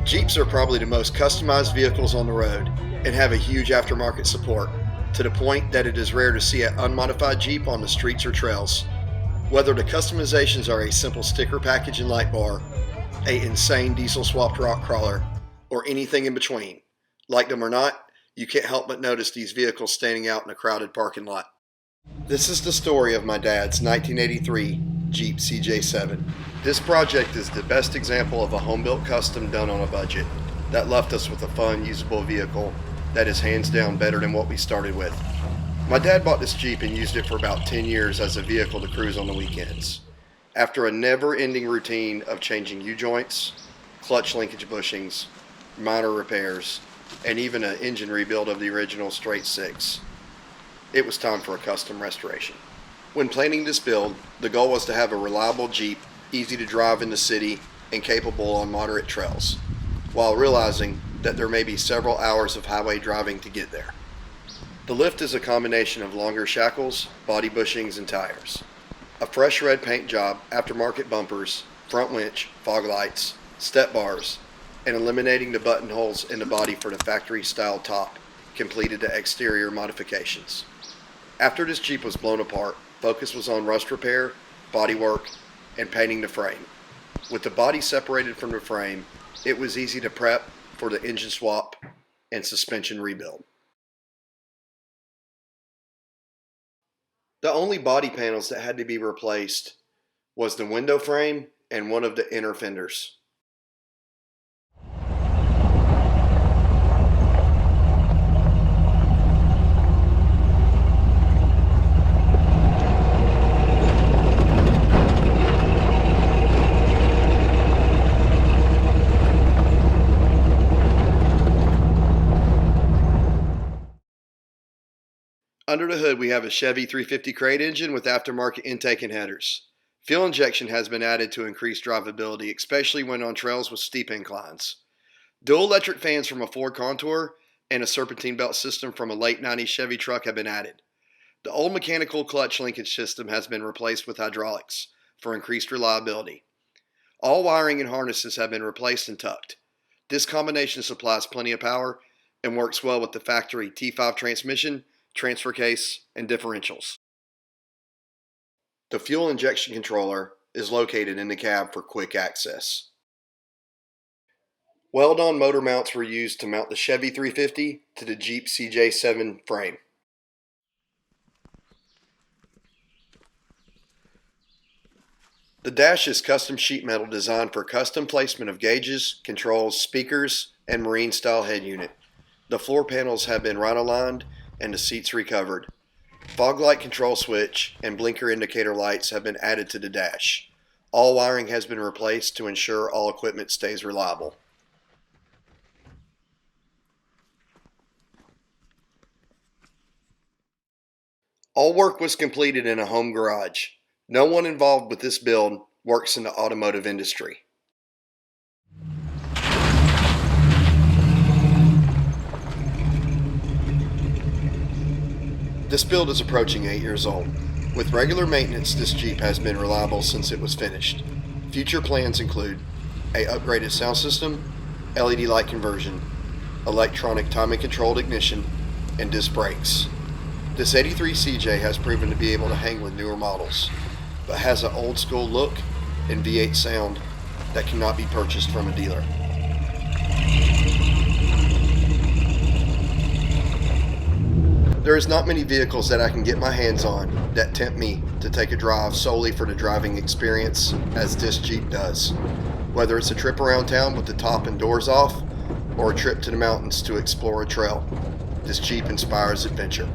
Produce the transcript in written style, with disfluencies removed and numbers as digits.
Jeeps are probably the most customized vehicles on the road and have a huge aftermarket support, to the point that it is rare to see an unmodified Jeep on the streets or trails. Whether the customizations are a simple sticker package and light bar, a insane diesel swapped rock crawler, or anything in between, like them or not, you can't help but notice these vehicles standing out in a crowded parking lot. This is the story of my dad's 1983 Jeep CJ7. This project is the best example of a home-built custom done on a budget that left us with a fun, usable vehicle that is hands down better than what we started with. My dad bought this Jeep and used it for about 10 years as a vehicle to cruise on the weekends. After a never-ending routine of changing U-joints, clutch linkage bushings, minor repairs, and even an engine rebuild of the original straight six, it was time for a custom restoration. When planning this build, the goal was to have a reliable Jeep, easy to drive in the city and capable on moderate trails, while realizing that there may be several hours of highway driving to get there. The lift is a combination of longer shackles, body bushings, and tires. A fresh red paint job, aftermarket bumpers, front winch, fog lights, step bars, and eliminating the buttonholes in the body for the factory-style top completed the exterior modifications. After this Jeep was blown apart, focus was on rust repair, body work, and painting the frame. With the body separated from the frame, it was easy to prep for the engine swap and suspension rebuild. The only body panels that had to be replaced was the window frame and one of the inner fenders. Under the hood, we have a Chevy 350 crate engine with aftermarket intake and headers. Fuel injection has been added to increase drivability, especially when on trails with steep inclines. Dual electric fans from a Ford Contour and a serpentine belt system from a late 90s Chevy truck have been added. The old mechanical clutch linkage system has been replaced with hydraulics for increased reliability. All wiring and harnesses have been replaced and tucked. This combination supplies plenty of power and works well with the factory T5 transmission, transfer case, and differentials. The fuel injection controller is located in the cab for quick access. Weld-on motor mounts were used to mount the Chevy 350 to the Jeep CJ7 frame. The dash is custom sheet metal designed for custom placement of gauges, controls, speakers, and marine-style head unit. The floor panels have been rhino-lined and the seats recovered. Fog light control switch and blinker indicator lights have been added to the dash. All wiring has been replaced to ensure all equipment stays reliable. All work was completed in a home garage. No one involved with this build works in the automotive industry. This build is approaching 8 years old. With regular maintenance, this Jeep has been reliable since it was finished. Future plans include an upgraded sound system, LED light conversion, electronic timing controlled ignition, and disc brakes. This 83 CJ has proven to be able to hang with newer models, but has an old school look and V8 sound that cannot be purchased from a dealer. There is not many vehicles that I can get my hands on that tempt me to take a drive solely for the driving experience as this Jeep does. Whether it's a trip around town with the top and doors off, or a trip to the mountains to explore a trail, this Jeep inspires adventure.